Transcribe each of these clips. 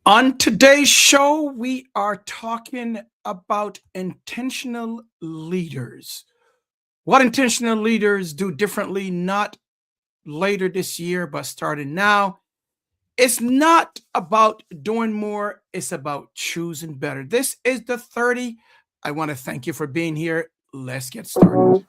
On today's show, we are talking about intentional leaders. What intentional leaders do differently, not later this year, but starting now. It's not about doing more, it's about choosing better. This is the 30. I want to thank you for being here. Let's get started.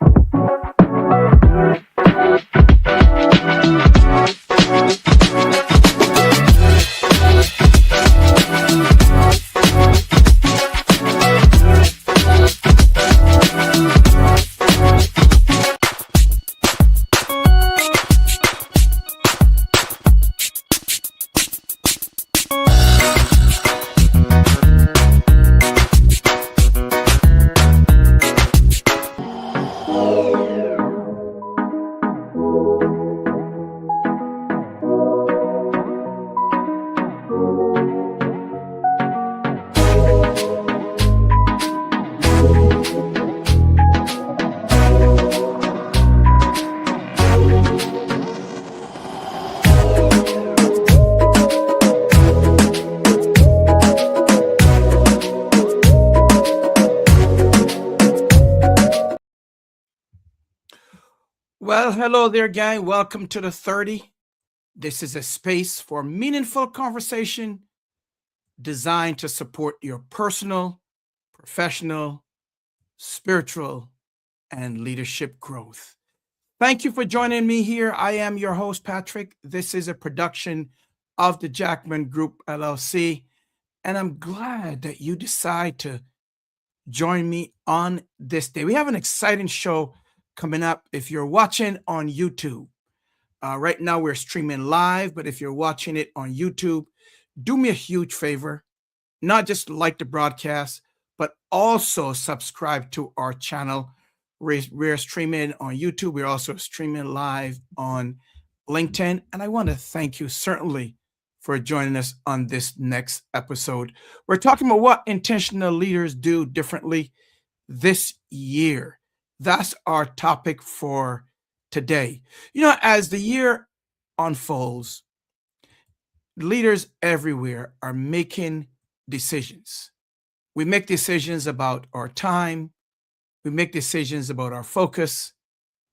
Well, hello there, gang. Welcome to the 30. This is a space for meaningful conversation designed to support your personal, professional, spiritual, and leadership growth. Thank you for joining me here. I am your host, Patrick. This is a production of the Jackman Group, LLC, and I'm glad that you decide to join me on this day. We have an exciting show coming up. If you're watching on YouTube, right now we're streaming live, but if you're watching it on YouTube, do me a huge favor, not just like the broadcast, but also subscribe to our channel. We're streaming on YouTube. We're also streaming live on LinkedIn. And I want to thank you certainly for joining us on this next episode. We're talking about what intentional leaders do differently this year. That's our topic for today. You know, as the year unfolds, leaders everywhere are making decisions. We make decisions about our time, we make decisions about our focus,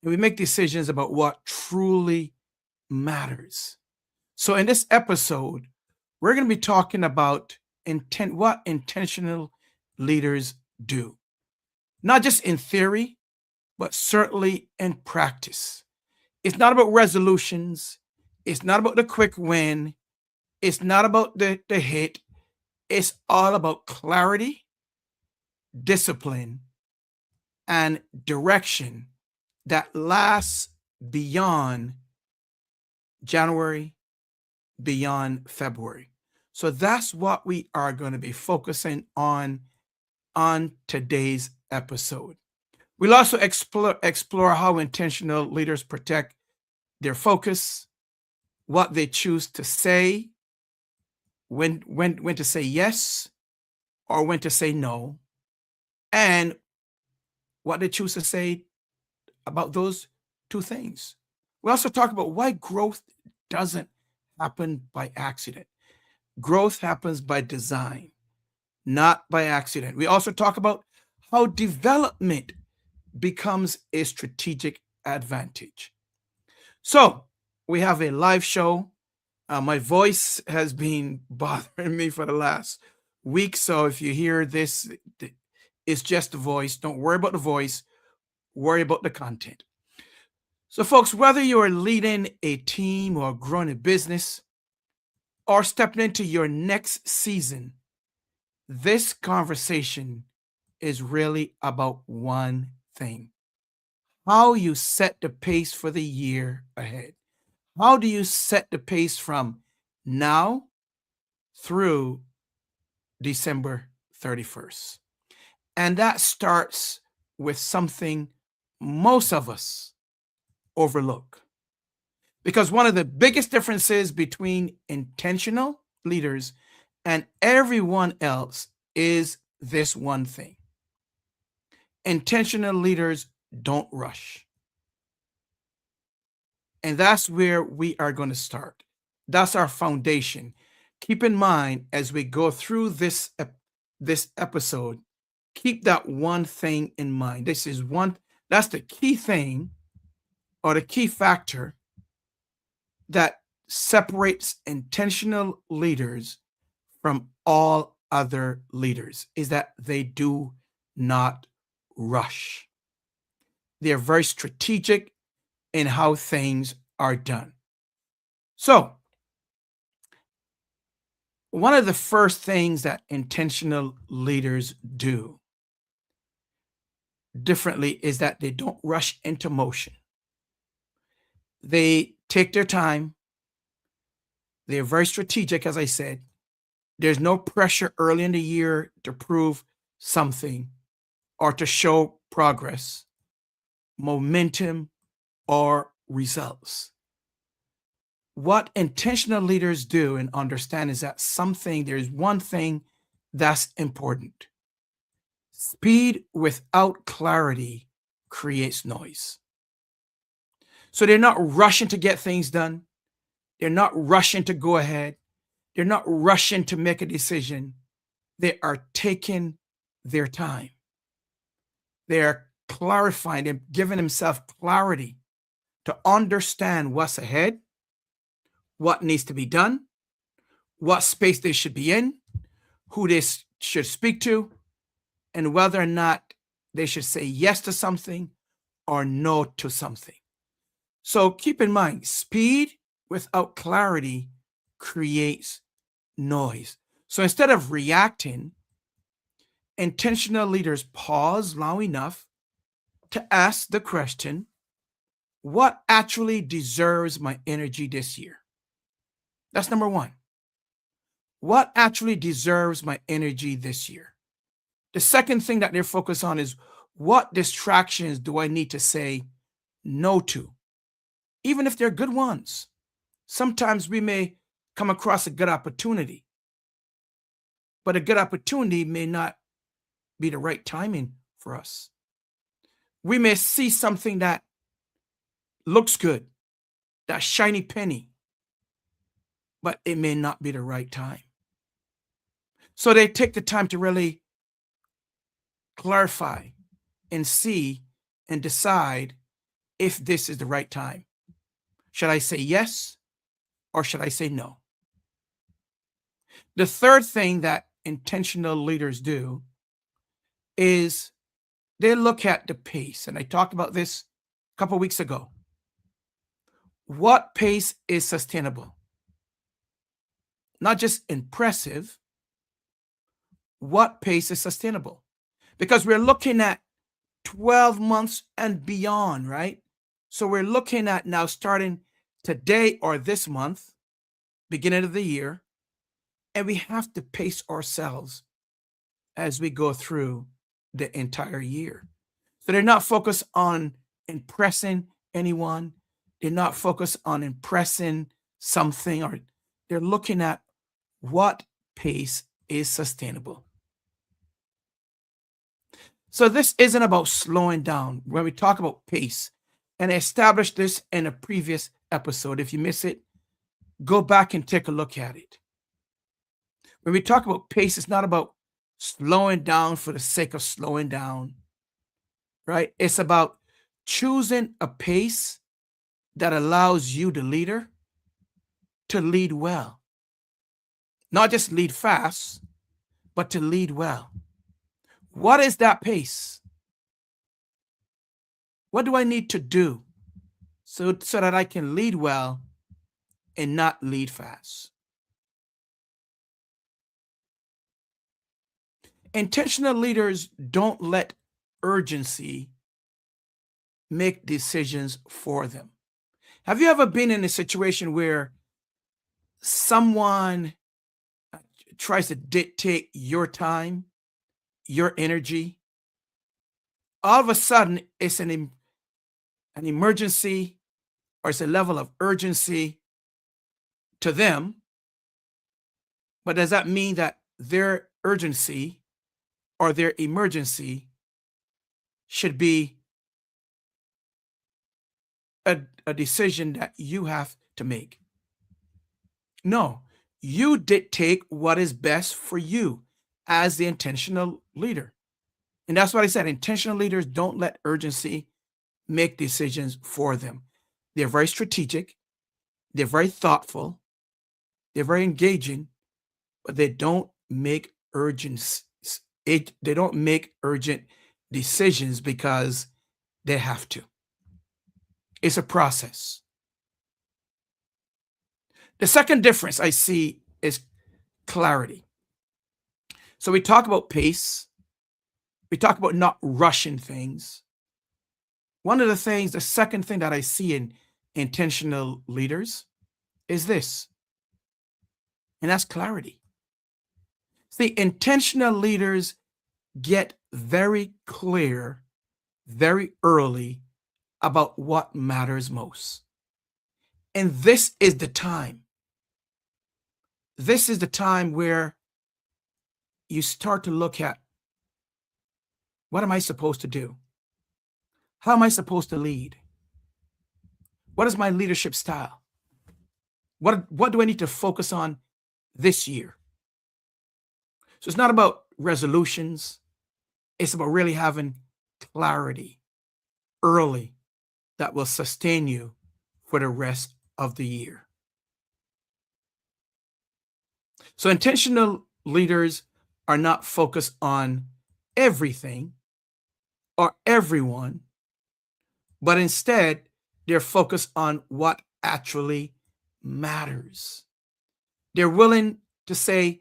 and we make decisions about what truly matters. So, in this episode, we're going to be talking about what intentional leaders do, not just in theory, but certainly in practice. It's not about resolutions. It's not about the quick win. It's not about the hit. It's all about clarity, discipline, and direction that lasts beyond January, beyond February. So that's what we are going to be focusing on today's episode. We'll also explore how intentional leaders protect their focus, what they choose to say, when to say yes or when to say no, and what they choose to say about those two things. We also talk about why growth doesn't happen by accident. Growth happens by design, not by accident. We also talk about how development becomes a strategic advantage. So we have a live show. My voice has been bothering me for the last week. So if you hear this, it's just the voice. Don't worry about the voice. Worry about the content. So folks, whether you're leading a team or growing a business or stepping into your next season, this conversation is really about one thing: how you set the pace for the year ahead. How do you set the pace from now through December 31st? And that starts with something most of us overlook. Because one of the biggest differences between intentional leaders and everyone else is this one thing: intentional leaders don't rush. And that's where we are going to start. That's our foundation. Keep in mind as we go through this episode, keep that one thing in mind. That's the key thing, or the key factor that separates intentional leaders from all other leaders, is that they do not rush. They're very strategic in how things are done. So, one of the first things that intentional leaders do differently is that they don't rush into motion. They take their time. They're very strategic, as I said. There's no pressure early in the year to prove something or to show progress, momentum, or results. What intentional leaders do and understand is that there's one thing that's important: speed without clarity creates noise. So they're not rushing to get things done. They're not rushing to go ahead. They're not rushing to make a decision. They are taking their time. They are clarifying and giving themselves clarity to understand what's ahead, what needs to be done, what space they should be in, who they should speak to, and whether or not they should say yes to something or no to something. So keep in mind, speed without clarity creates noise. So instead of reacting, intentional leaders pause long enough to ask the question, what actually deserves my energy this year? That's number one. What actually deserves my energy this year? The second thing that they're focused on is, what distractions do I need to say no to, even if they're good ones? Sometimes we may come across a good opportunity, but a good opportunity may not be the right timing for us. We may see something that looks good, that shiny penny, but it may not be the right time. So they take the time to really clarify and see and decide if this is the right time. Should I say yes or should I say no? The third thing that intentional leaders do is they look at the pace. And I talked about this a couple of weeks ago. What pace is sustainable? Not just impressive, what pace is sustainable? Because we're looking at 12 months and beyond, right? So we're looking at now, starting today or this month, beginning of the year, and we have to pace ourselves as we go through the entire year. So they're not focused on impressing anyone. They're not focused on impressing something, or they're looking at what pace is sustainable. So this isn't about slowing down. When we talk about pace, and I established this in a previous episode. If you miss it, go back and take a look at it. When we talk about pace, it's not about slowing down for the sake of slowing down, right? It's about choosing a pace that allows you, the leader, to lead well. Not just lead fast, but to lead well. What is that pace? What do I need to do so that I can lead well and not lead fast? Intentional leaders don't let urgency make decisions for them. Have you ever been in a situation where someone tries to dictate your time, your energy, all of a sudden it's an emergency, or it's a level of urgency to them. But does that mean that their urgency or their emergency should be a decision that you have to make? No, you dictate what is best for you as the intentional leader. And that's what I said. Intentional leaders don't let urgency make decisions for them. They're very strategic, they're very thoughtful, they're very engaging, but they don't make they don't make urgent decisions because they have to. It's a process. The second difference I see is clarity. So we talk about pace, we talk about not rushing things. One of the things, the second thing that I see in intentional leaders is this, and that's clarity. See, intentional leaders get very clear very early about what matters most. And this is the time. This is the time where you start to look at, what am I supposed to do? How am I supposed to lead? What is my leadership style? What do I need to focus on this year? So it's not about resolutions. It's about really having clarity early that will sustain you for the rest of the year. So intentional leaders are not focused on everything or everyone, but instead they're focused on what actually matters. They're willing to say,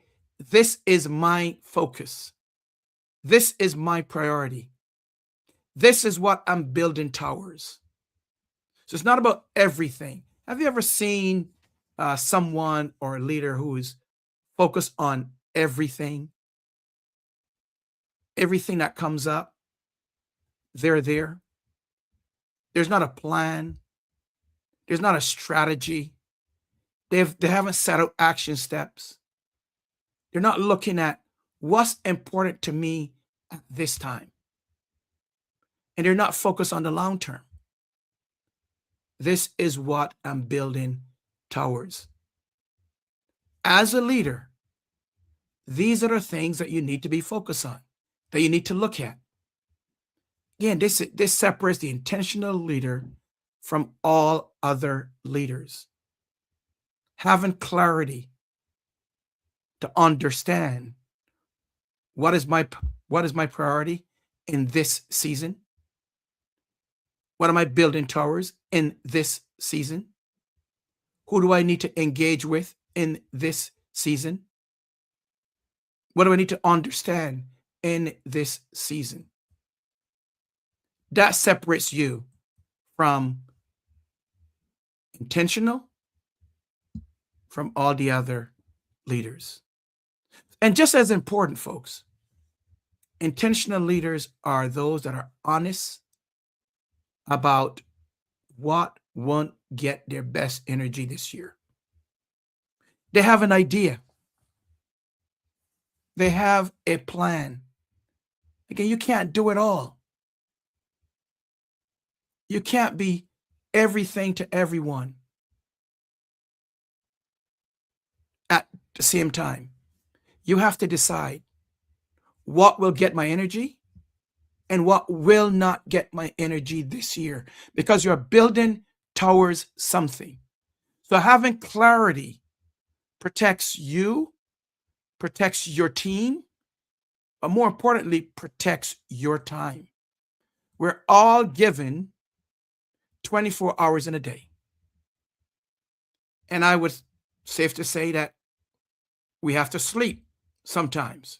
this is my focus. This is my priority. This is what I'm building towards. So it's not about everything. Have you ever seen someone or a leader who is focused on everything? Everything that comes up, they're there. There's not a plan. There's not a strategy. They haven't set out action steps. They're not looking at what's important to me at this time. And they're not focused on the long term. This is what I'm building towards. As a leader, these are the things that you need to be focused on, that you need to look at. Again, this separates the intentional leader from all other leaders. Having clarity to understand what is my priority in this season. What am I building towards in this season? Who do I need to engage with in this season? What do I need to understand in this season? That separates you from intentional from all the other leaders. And just as important, folks, intentional leaders are those that are honest about what won't get their best energy this year. They have an idea. They have a plan. Again, you can't do it all. You can't be everything to everyone at the same time. You have to decide what will get my energy and what will not get my energy this year, because you're building towards something. So having clarity protects you, protects your team, but more importantly, protects your time. We're all given 24 hours in a day. And I would safe to say that we have to sleep sometimes.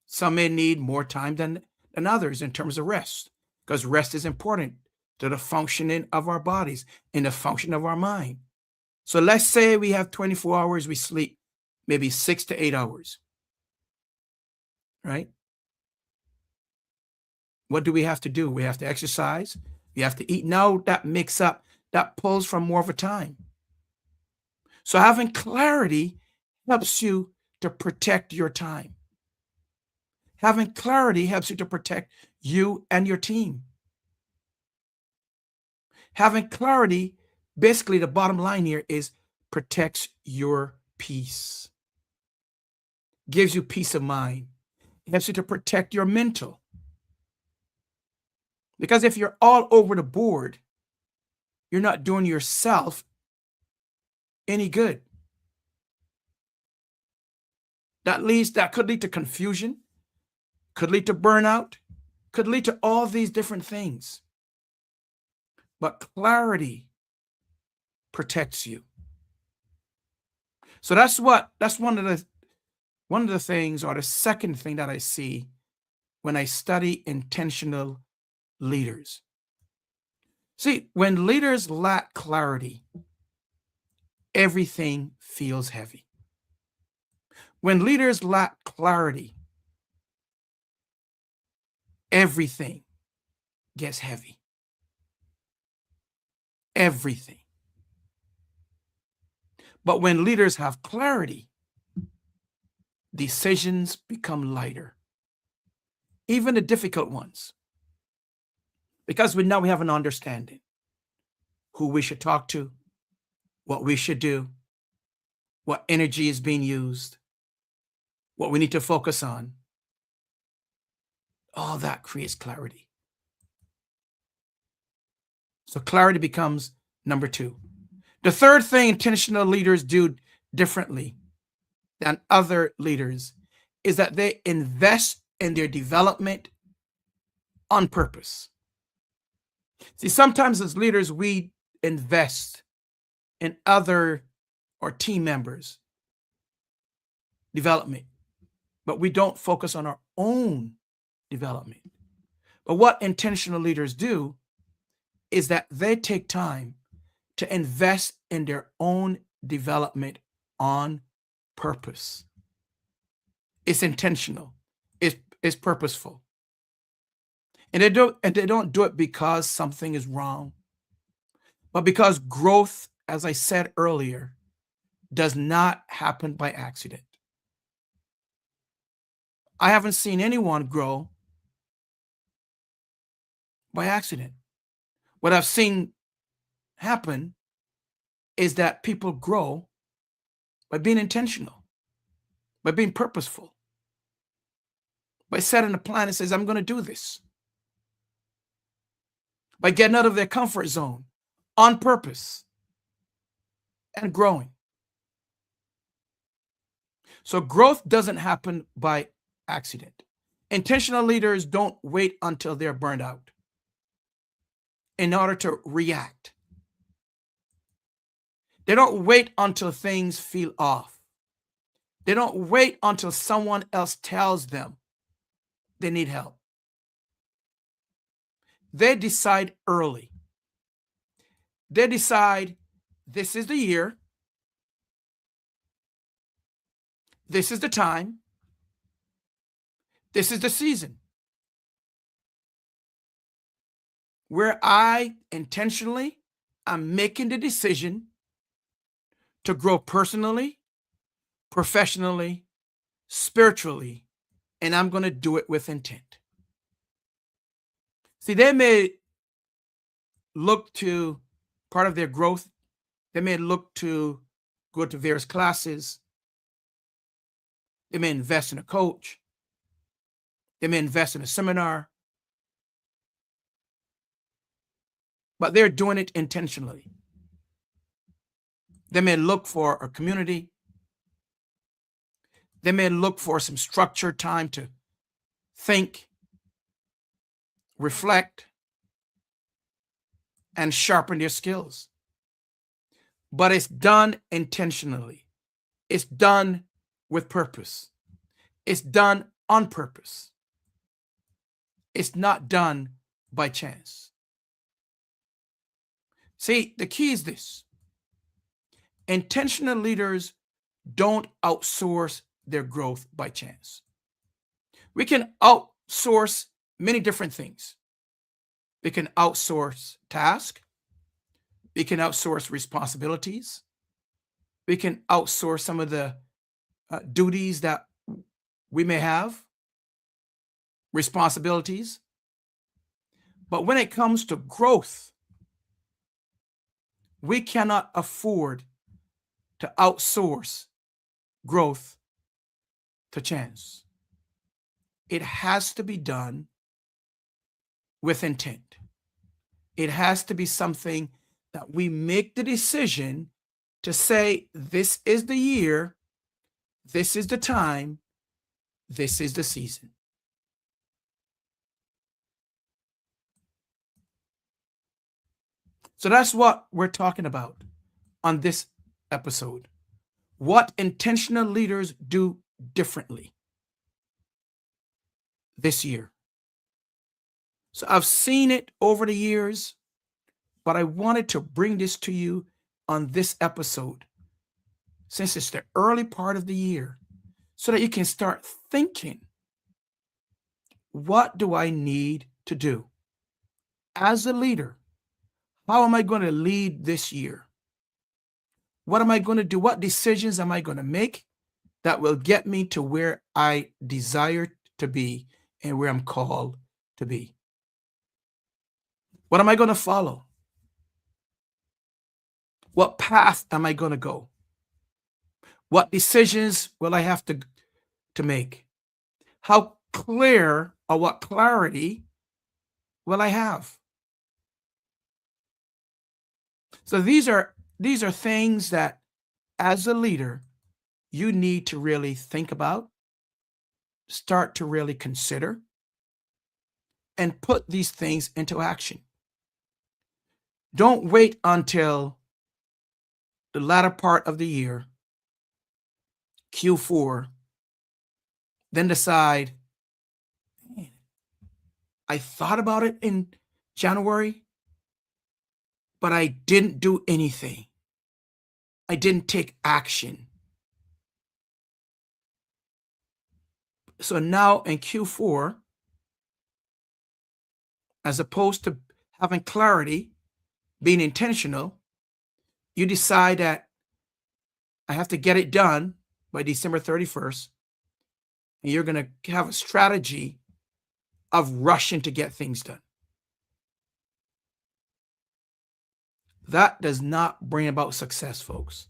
Some may need more time than others in terms of rest, because rest is important to the functioning of our bodies and the function of our mind. So let's say we have 24 hours, we sleep maybe 6 to 8 hours, right? What do we have to do? We have to exercise. We have to eat. Now that mix up, that pulls from more of a time. So having clarity helps you to protect your time. Having clarity helps you to protect you and your team. Having clarity, basically the bottom line here is protects your peace. Gives you peace of mind. It helps you to protect your mental. Because if you're all over the board, you're not doing yourself any good. That could lead to confusion, could lead to burnout, could lead to all these different things. But clarity protects you. So that's one of the things, or the second thing that I see when I study intentional leaders. See, when leaders lack clarity, everything feels heavy. When leaders lack clarity, everything gets heavy. Everything. But when leaders have clarity, decisions become lighter, even the difficult ones, because now we have an understanding who we should talk to, what we should do, what energy is being used, what we need to focus on. All that creates clarity. So clarity becomes number two. The third thing intentional leaders do differently than other leaders is that they invest in their development on purpose. See, sometimes as leaders, we invest in other or team members' development, but we don't focus on our own development. But what intentional leaders do is that they take time to invest in their own development on purpose. It's intentional. It's purposeful. And they don't do it because something is wrong, but because growth, as I said earlier, does not happen by accident. I haven't seen anyone grow by accident. What I've seen happen is that people grow by being intentional, by being purposeful, by setting a plan that says, I'm going to do this, by getting out of their comfort zone on purpose and growing. So growth doesn't happen by accident. Intentional leaders don't wait until they're burned out in order to react. They don't wait until things feel off. They don't wait until someone else tells them they need help. They decide early. They decide this is the year, this is the time, this is the season where I intentionally am making the decision to grow personally, professionally, spiritually, and I'm going to do it with intent. See, they may look to part of their growth, they may look to go to various classes, they may invest in a coach, they may invest in a seminar, but they're doing it intentionally. They may look for a community. They may look for some structured time to think, reflect, and sharpen their skills. But it's done intentionally. It's done with purpose. It's done on purpose. It's not done by chance. See, the key is this. Intentional leaders don't outsource their growth by chance. We can outsource many different things. We can outsource tasks. We can outsource responsibilities. We can outsource some of the duties that we may have, responsibilities. But when it comes to growth, we cannot afford to outsource growth to chance. It has to be done with intent. It has to be something that we make the decision to say, this is the year, this is the time, this is the season. So that's what we're talking about on this episode. What intentional leaders do differently this year. So I've seen it over the years, but I wanted to bring this to you on this episode since it's the early part of the year so that you can start thinking, what do I need to do as a leader? How am I going to lead this year? What am I going to do? What decisions am I going to make that will get me to where I desire to be and where I'm called to be? What am I going to follow? What path am I going to go? What decisions will I have to make? How clear or what clarity will I have? So these are things that as a leader you need to really think about, start to really consider, and put these things into action. Don't wait until the latter part of the year, Q4, then decide, "Man, I thought about it in January, but I didn't do anything. I didn't take action." So now in Q4, as opposed to having clarity, being intentional, you decide that I have to get it done by December 31st, and you're going to have a strategy of rushing to get things done. That does not bring about success, folks.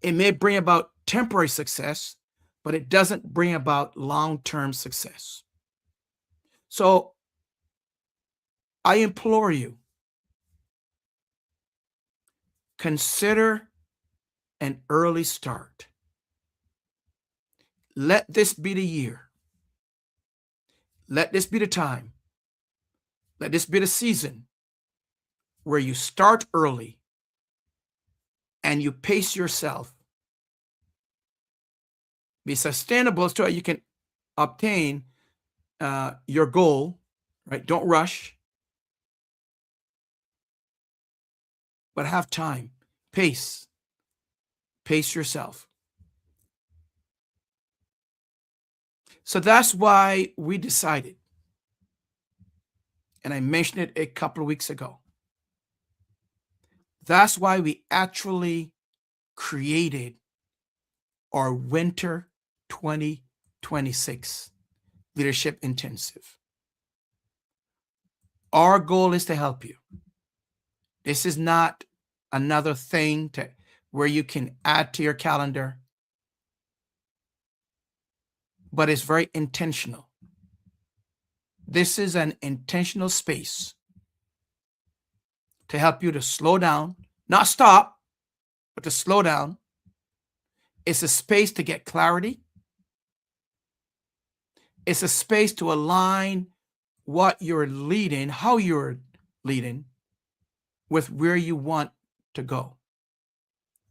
It may bring about temporary success, but it doesn't bring about long-term success. So I implore you, consider an early start. Let this be the year. Let this be the time. Let this be the season where you start early and you pace yourself. Be sustainable so that you can obtain your goal, right? Don't rush, but have time. Pace yourself. So that's why we decided, and I mentioned it a couple of weeks ago, that's why we actually created our winter 2026 leadership intensive. Our goal is to help you. This is not another thing where you can add to your calendar, but it's very intentional. This is an intentional space to help you to slow down, not stop, but to slow down. It's a space to get clarity. It's a space to align what you're leading, how you're leading, with where you want to go.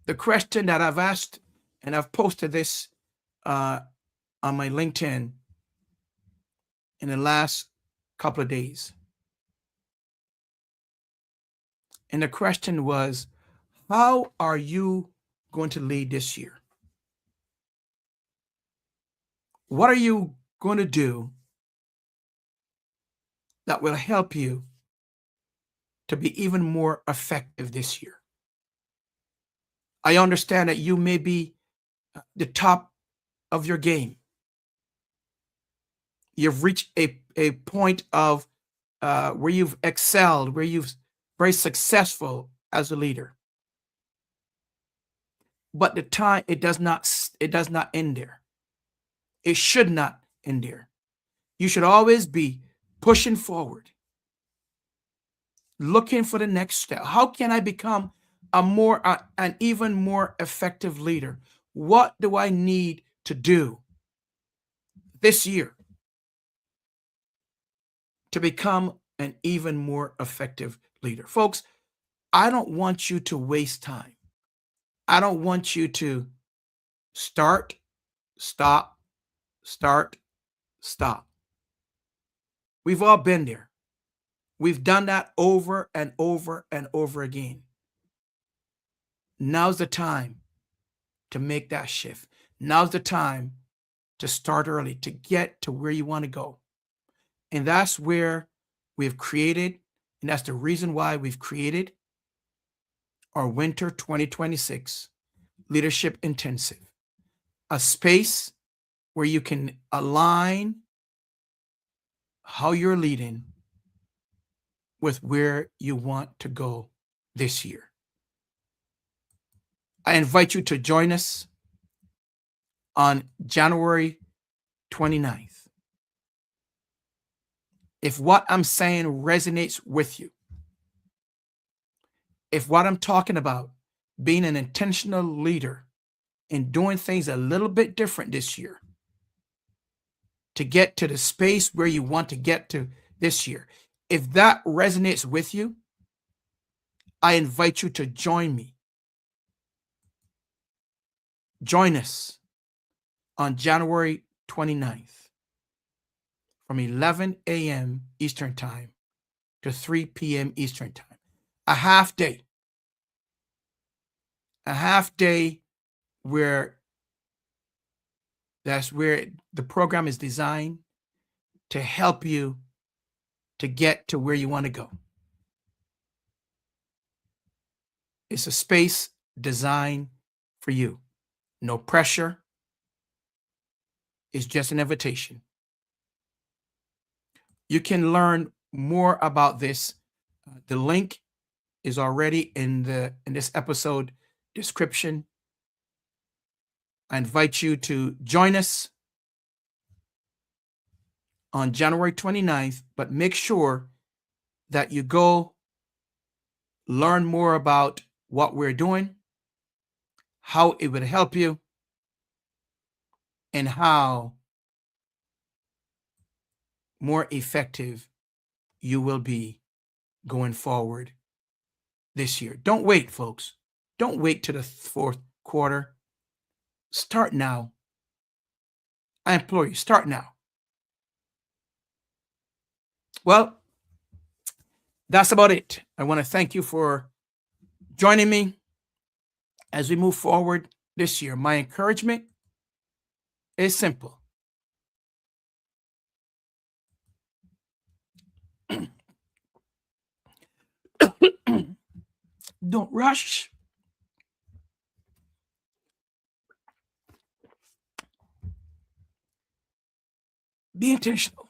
The question that I've asked, and I've posted this on my LinkedIn in the last couple of days. And the question was, how are you going to lead this year? What are you going to do that will help you to be even more effective this year. I understand that you may be the top of your game. You've reached a point of where you've excelled, where you've very successful as a leader. But the time it does not end there. It should not end there. You should always be pushing forward, looking for the next step. How can I become an even more effective leader? What do I need to do this year to become an even more effective leader? Folks, I don't want you to waste time. I don't want you to start, stop, start, stop. We've all been there. We've done that over and over and over again. Now's the time to make that shift. Now's the time to start early, to get to where you want to go. And that's where we've created, and that's the reason why we've created our Winter 2026 Leadership Intensive, a space where you can align how you're leading with where you want to go this year. I invite you to join us on January 29th. If what I'm saying resonates with you, if what I'm talking about, being an intentional leader and doing things a little bit different this year to get to the space where you want to get to this year, if that resonates with you, I invite you to join me. Join us on January 29th from 11 a.m. Eastern Time to 3 p.m. Eastern Time. A half day where that's where the program is designed to help you to get to where you want to go. It's a space designed for you. No pressure. It's just an invitation. You can learn more about this. The link is already in this episode description. I invite you to join us on January 29th, but make sure that you go learn more about what we're doing, how it would help you, and how more effective you will be going forward this year. Don't wait, folks. Don't wait to the fourth quarter. Start now. I implore you, start now. Well, that's about it. I want to thank you for joining me as we move forward this year. My encouragement is simple. Don't rush. Be intentional.